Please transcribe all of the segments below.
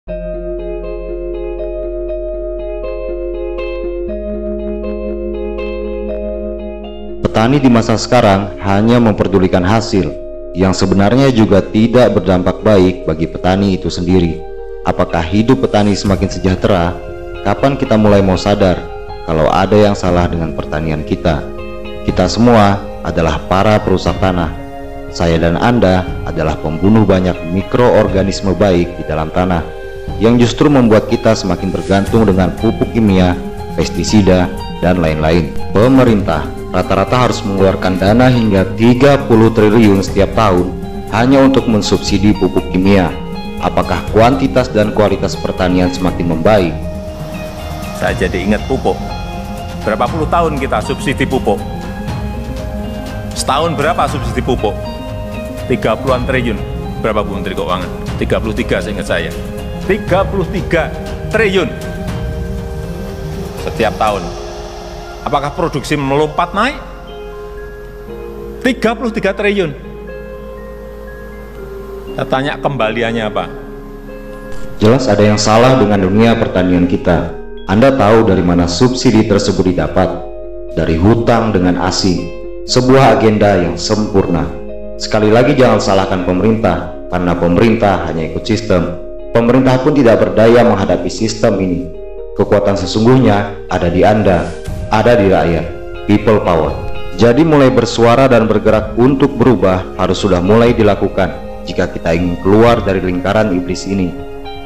Petani di masa sekarang hanya memperdulikan hasil, yang sebenarnya juga tidak berdampak baik bagi petani itu sendiri. Apakah hidup petani semakin sejahtera? Kapan kita mulai mau sadar kalau ada yang salah dengan pertanian kita? Kita semua adalah para perusak tanah. Saya dan Anda adalah pembunuh banyak mikroorganisme baik di dalam tanah, yang justru membuat kita semakin bergantung dengan pupuk kimia, pestisida, dan lain-lain. Pemerintah rata-rata harus mengeluarkan dana hingga 30 triliun setiap tahun hanya untuk mensubsidi pupuk kimia. Apakah kuantitas dan kualitas pertanian semakin membaik? Saya jadi ingat pupuk. Berapa puluh tahun kita subsidi pupuk? Setahun berapa subsidi pupuk? 30-an triliun. Berapa Bu Menteri Keuangan? 33 seingat saya. 33 triliun setiap tahun. Apakah produksi melompat naik? 33 triliun. Saya tanya kembaliannya apa? Jelas ada yang salah dengan dunia pertanian kita. Anda tahu dari mana subsidi tersebut didapat? Dari hutang dengan asing. Sebuah agenda yang sempurna. Sekali lagi jangan salahkan pemerintah, karena pemerintah hanya ikut sistem. Pemerintah pun tidak berdaya menghadapi sistem ini. Kekuatan sesungguhnya ada di Anda, ada di rakyat, people power. Jadi mulai bersuara dan bergerak untuk berubah harus sudah mulai dilakukan jika kita ingin keluar dari lingkaran iblis ini.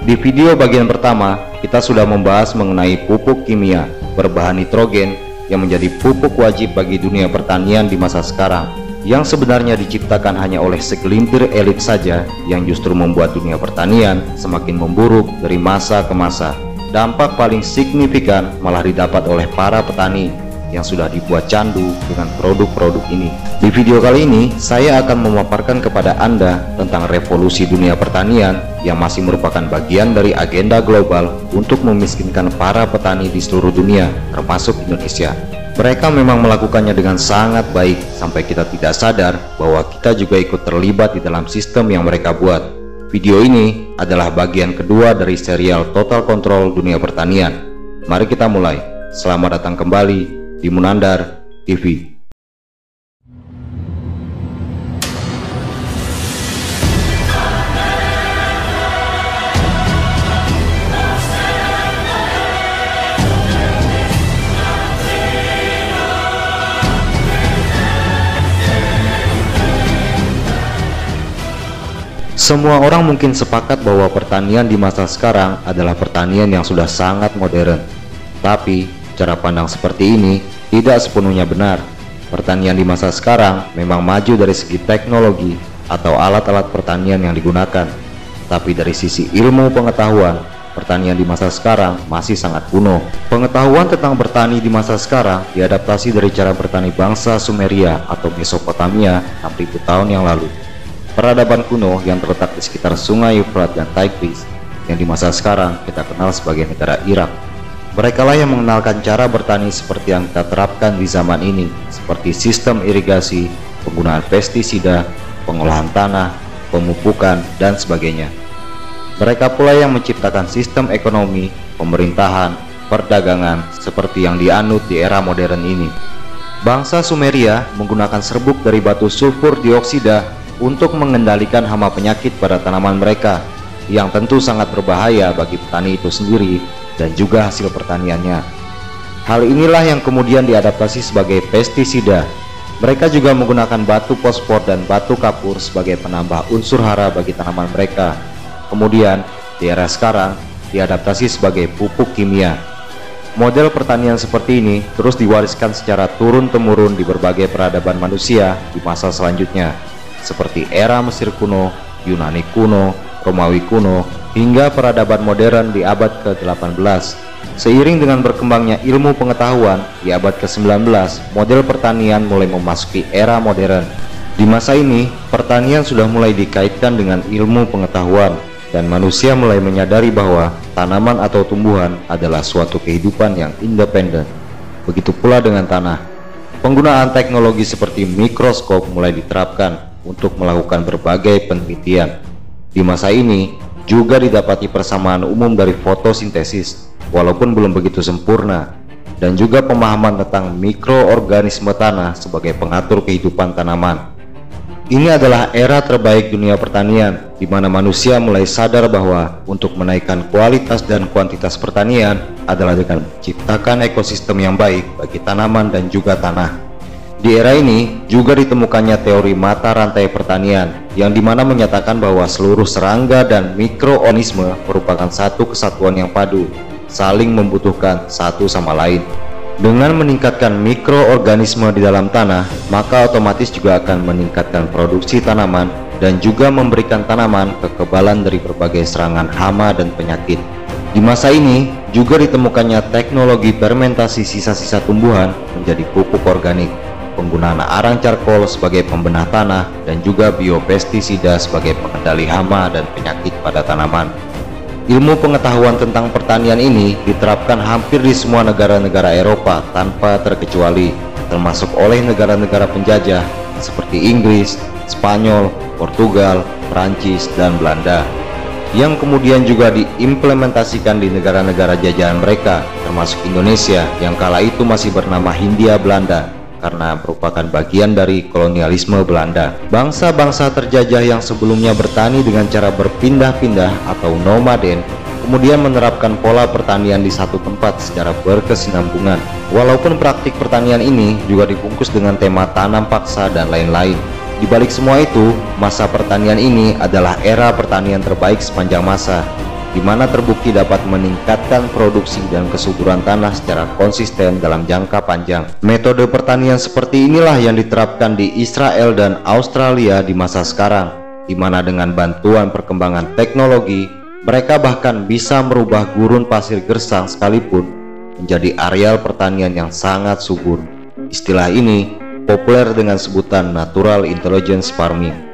Di video bagian pertama, kita sudah membahas mengenai pupuk kimia berbahan nitrogen yang menjadi pupuk wajib bagi dunia pertanian di masa sekarang, yang sebenarnya diciptakan hanya oleh segelintir elit saja, yang justru membuat dunia pertanian semakin memburuk dari masa ke masa. Dampak paling signifikan malah didapat oleh para petani yang sudah dibuat candu dengan produk-produk ini. Di video kali ini, saya akan memaparkan kepada Anda tentang revolusi dunia pertanian yang masih merupakan bagian dari agenda global untuk memiskinkan para petani di seluruh dunia, termasuk Indonesia. Mereka memang melakukannya dengan sangat baik sampai kita tidak sadar bahwa kita juga ikut terlibat di dalam sistem yang mereka buat. Video ini adalah bagian kedua dari serial Total Control Dunia Pertanian. Mari kita mulai. Selamat datang kembali di Munandar TV. Semua orang mungkin sepakat bahwa pertanian di masa sekarang adalah pertanian yang sudah sangat modern. Tapi, cara pandang seperti ini tidak sepenuhnya benar. Pertanian di masa sekarang memang maju dari segi teknologi atau alat-alat pertanian yang digunakan. Tapi dari sisi ilmu pengetahuan, pertanian di masa sekarang masih sangat kuno. Pengetahuan tentang bertani di masa sekarang diadaptasi dari cara bertani bangsa Sumeria atau Mesopotamia 6.000 tahun yang lalu. Peradaban kuno yang terletak di sekitar sungai Efrat dan Tigris, yang di masa sekarang kita kenal sebagai negara Irak. Mereka lah yang mengenalkan cara bertani seperti yang kita terapkan di zaman ini, seperti sistem irigasi, penggunaan pestisida, pengolahan tanah, pemupukan, dan sebagainya. Mereka pula yang menciptakan sistem ekonomi, pemerintahan, perdagangan seperti yang dianut di era modern ini. Bangsa Sumeria menggunakan serbuk dari batu sulfur dioksida untuk mengendalikan hama penyakit pada tanaman mereka, yang tentu sangat berbahaya bagi petani itu sendiri dan juga hasil pertaniannya. Hal inilah yang kemudian diadaptasi sebagai pestisida. Mereka juga menggunakan batu fosfor dan batu kapur sebagai penambah unsur hara bagi tanaman mereka. Kemudian di era sekarang diadaptasi sebagai pupuk kimia. Model pertanian seperti ini terus diwariskan secara turun-temurun di berbagai peradaban manusia di masa selanjutnya, seperti era Mesir kuno, Yunani kuno, Romawi kuno, hingga peradaban modern di abad ke-18. Seiring dengan berkembangnya ilmu pengetahuan di abad ke-19, model pertanian mulai memasuki era modern. Di masa ini, pertanian sudah mulai dikaitkan dengan ilmu pengetahuan, dan manusia mulai menyadari bahwa tanaman atau tumbuhan adalah suatu kehidupan yang independen. Begitu pula dengan tanah. Penggunaan teknologi seperti mikroskop mulai diterapkan untuk melakukan berbagai penelitian. Di masa ini, juga didapati persamaan umum dari fotosintesis, walaupun belum begitu sempurna, dan juga pemahaman tentang mikroorganisme tanah sebagai pengatur kehidupan tanaman. Ini adalah era terbaik dunia pertanian, di mana manusia mulai sadar bahwa untuk menaikkan kualitas dan kuantitas pertanian adalah dengan menciptakan ekosistem yang baik bagi tanaman dan juga tanah. Di era ini juga ditemukannya teori mata rantai pertanian, yang dimana menyatakan bahwa seluruh serangga dan mikroorganisme merupakan satu kesatuan yang padu, saling membutuhkan satu sama lain. Dengan meningkatkan mikroorganisme di dalam tanah, maka otomatis juga akan meningkatkan produksi tanaman dan juga memberikan tanaman kekebalan dari berbagai serangan hama dan penyakit. Di masa ini juga ditemukannya teknologi fermentasi sisa-sisa tumbuhan menjadi pupuk organik, penggunaan arang charcoal sebagai pembenah tanah, dan juga biopestisida sebagai pengendali hama dan penyakit pada tanaman. Ilmu pengetahuan tentang pertanian ini diterapkan hampir di semua negara-negara Eropa tanpa terkecuali, termasuk oleh negara-negara penjajah seperti Inggris, Spanyol, Portugal, Prancis, dan Belanda, yang kemudian juga diimplementasikan di negara-negara jajahan mereka, termasuk Indonesia yang kala itu masih bernama Hindia Belanda karena merupakan bagian dari kolonialisme Belanda. Bangsa-bangsa terjajah yang sebelumnya bertani dengan cara berpindah-pindah atau nomaden, kemudian menerapkan pola pertanian di satu tempat secara berkesinambungan. Walaupun praktik pertanian ini juga dibungkus dengan tema tanam paksa dan lain-lain. Di balik semua itu, masa pertanian ini adalah era pertanian terbaik sepanjang masa, di mana terbukti dapat meningkatkan produksi dan kesuburan tanah secara konsisten dalam jangka panjang. Metode pertanian seperti inilah yang diterapkan di Israel dan Australia di masa sekarang, di mana dengan bantuan perkembangan teknologi, mereka bahkan bisa merubah gurun pasir gersang sekalipun menjadi areal pertanian yang sangat subur. Istilah ini populer dengan sebutan Natural Intelligence Farming.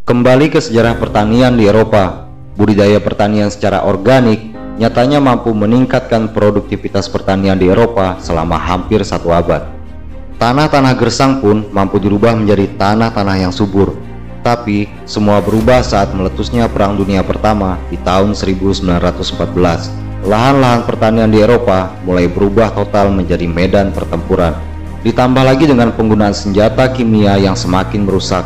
Kembali ke sejarah pertanian di Eropa, budidaya pertanian secara organik nyatanya mampu meningkatkan produktivitas pertanian di Eropa selama hampir 1 abad. Tanah-tanah gersang pun mampu dirubah menjadi tanah-tanah yang subur. Tapi semua berubah saat meletusnya Perang Dunia Pertama di tahun 1914. Lahan-lahan pertanian di Eropa mulai berubah total menjadi medan pertempuran. Ditambah lagi dengan penggunaan senjata kimia yang semakin merusak,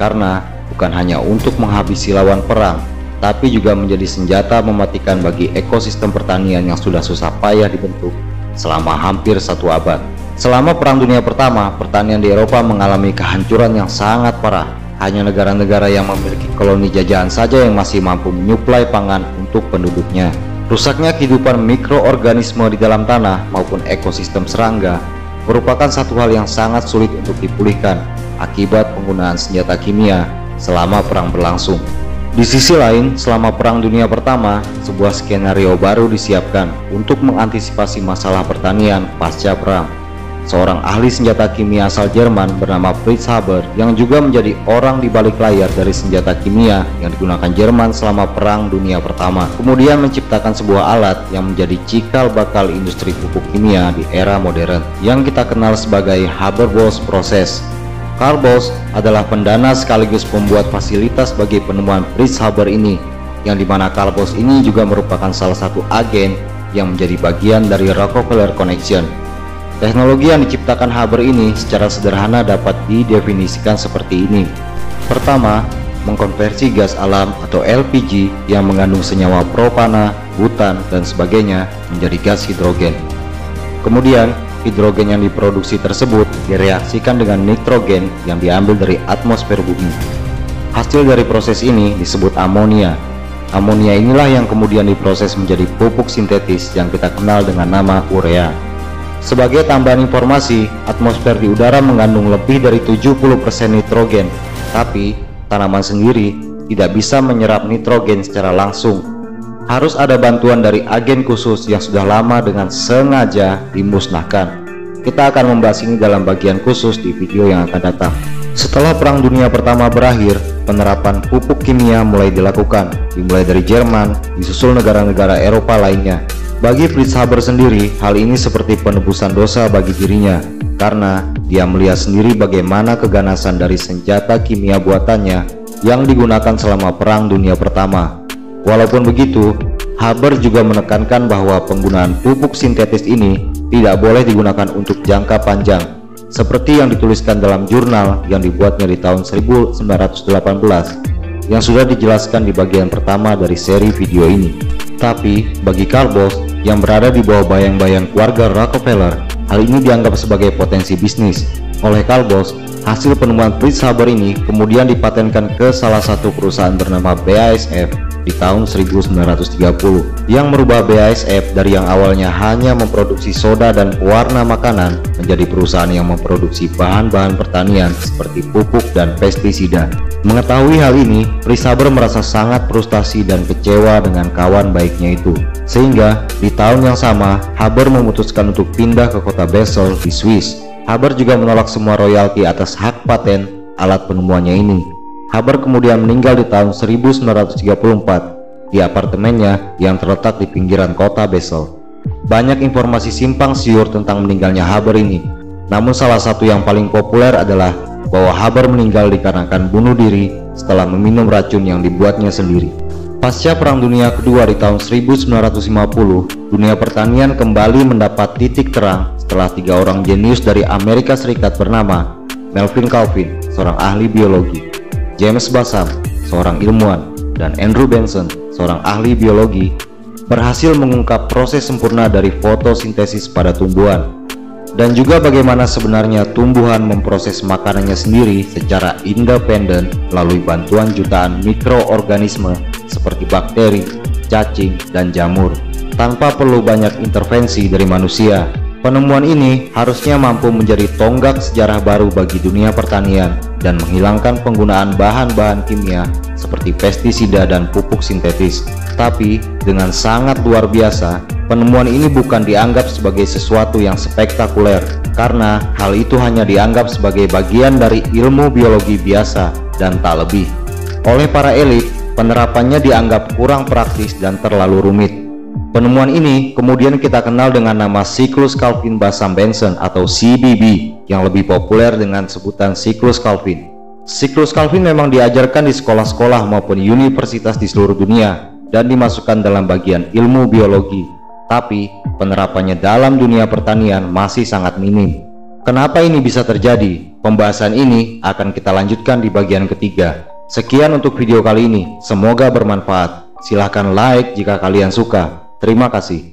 karena bukan hanya untuk menghabisi lawan perang, tapi juga menjadi senjata mematikan bagi ekosistem pertanian yang sudah susah payah dibentuk selama hampir 1 abad. Selama Perang Dunia Pertama, pertanian di Eropa mengalami kehancuran yang sangat parah. Hanya negara-negara yang memiliki koloni jajahan saja yang masih mampu menyuplai pangan untuk penduduknya. Rusaknya kehidupan mikroorganisme di dalam tanah maupun ekosistem serangga merupakan satu hal yang sangat sulit untuk dipulihkan akibat penggunaan senjata kimia selama perang berlangsung. Di sisi lain, selama Perang Dunia Pertama, sebuah skenario baru disiapkan untuk mengantisipasi masalah pertanian pasca perang. Seorang ahli senjata kimia asal Jerman bernama Fritz Haber, yang juga menjadi orang di balik layar dari senjata kimia yang digunakan Jerman selama Perang Dunia Pertama, kemudian menciptakan sebuah alat yang menjadi cikal bakal industri pupuk kimia di era modern, yang kita kenal sebagai Haber-Bosch Process. Carl Bosch adalah pendana sekaligus pembuat fasilitas bagi penemuan Fritz Haber ini, yang dimana Carl Bosch ini juga merupakan salah satu agen yang menjadi bagian dari Rockefeller Connection, Teknologi yang diciptakan Haber ini secara sederhana dapat didefinisikan seperti ini. Pertama, mengkonversi gas alam atau LPG yang mengandung senyawa propana, butan, dan sebagainya menjadi gas hidrogen. Kemudian, hidrogen yang diproduksi tersebut direaksikan dengan nitrogen yang diambil dari atmosfer bumi. Hasil dari proses ini disebut amonia. Amonia inilah yang kemudian diproses menjadi pupuk sintetis yang kita kenal dengan nama urea. Sebagai tambahan informasi, atmosfer di udara mengandung lebih dari 70% nitrogen, tapi tanaman sendiri tidak bisa menyerap nitrogen secara langsung. Harus ada bantuan dari agen khusus yang sudah lama dengan sengaja dimusnahkan. Kita akan membahas ini dalam bagian khusus di video yang akan datang. Setelah Perang Dunia Pertama berakhir, penerapan pupuk kimia mulai dilakukan, dimulai dari Jerman, disusul negara-negara Eropa lainnya. Bagi Fritz Haber sendiri, hal ini seperti penebusan dosa bagi dirinya, karena dia melihat sendiri bagaimana keganasan dari senjata kimia buatannya yang digunakan selama Perang Dunia Pertama. Walaupun begitu, Haber juga menekankan bahwa penggunaan pupuk sintetis ini tidak boleh digunakan untuk jangka panjang, seperti yang dituliskan dalam jurnal yang dibuatnya di tahun 1918, yang sudah dijelaskan di bagian pertama dari seri video ini. Tapi, bagi Carl Bosch yang berada di bawah bayang-bayang keluarga Rockefeller, hal ini dianggap sebagai potensi bisnis. Oleh Carl Bosch, hasil penemuan Fritz Haber ini kemudian dipatenkan ke salah satu perusahaan bernama BASF di tahun 1930, yang merubah BASF dari yang awalnya hanya memproduksi soda dan pewarna makanan menjadi perusahaan yang memproduksi bahan-bahan pertanian seperti pupuk dan pestisida. Mengetahui hal ini, Fritz Haber merasa sangat frustasi dan kecewa dengan kawan baiknya itu, sehingga di tahun yang sama Haber memutuskan untuk pindah ke kota Basel di Swiss. Haber juga menolak semua royalti atas hak paten alat penemuannya ini. Haber kemudian meninggal di tahun 1934 di apartemennya yang terletak di pinggiran kota Basel. Banyak informasi simpang siur tentang meninggalnya Haber ini, namun salah satu yang paling populer adalah bahwa Haber meninggal dikarenakan bunuh diri setelah meminum racun yang dibuatnya sendiri. Pasca Perang Dunia Kedua di tahun 1950, dunia pertanian kembali mendapat titik terang setelah 3 orang jenius dari Amerika Serikat bernama Melvin Calvin, seorang ahli biologi, James Bassam, seorang ilmuwan, dan Andrew Benson, seorang ahli biologi, berhasil mengungkap proses sempurna dari fotosintesis pada tumbuhan, dan juga bagaimana sebenarnya tumbuhan memproses makanannya sendiri secara independen melalui bantuan jutaan mikroorganisme seperti bakteri, cacing, dan jamur, tanpa perlu banyak intervensi dari manusia. Penemuan ini harusnya mampu menjadi tonggak sejarah baru bagi dunia pertanian dan menghilangkan penggunaan bahan-bahan kimia seperti pestisida dan pupuk sintetis. Tapi dengan sangat luar biasa, penemuan ini bukan dianggap sebagai sesuatu yang spektakuler, karena hal itu hanya dianggap sebagai bagian dari ilmu biologi biasa dan tak lebih. Oleh para elit, penerapannya dianggap kurang praktis dan terlalu rumit. Penemuan ini kemudian kita kenal dengan nama siklus Calvin-Bassam-Benson atau CBB, yang lebih populer dengan sebutan siklus Calvin. Siklus Calvin memang diajarkan di sekolah-sekolah maupun universitas di seluruh dunia dan dimasukkan dalam bagian ilmu biologi, tapi penerapannya dalam dunia pertanian masih sangat minim. Kenapa ini bisa terjadi? Pembahasan ini akan kita lanjutkan di bagian ketiga. Sekian untuk video kali ini, semoga bermanfaat. Silahkan like jika kalian suka. Terima kasih.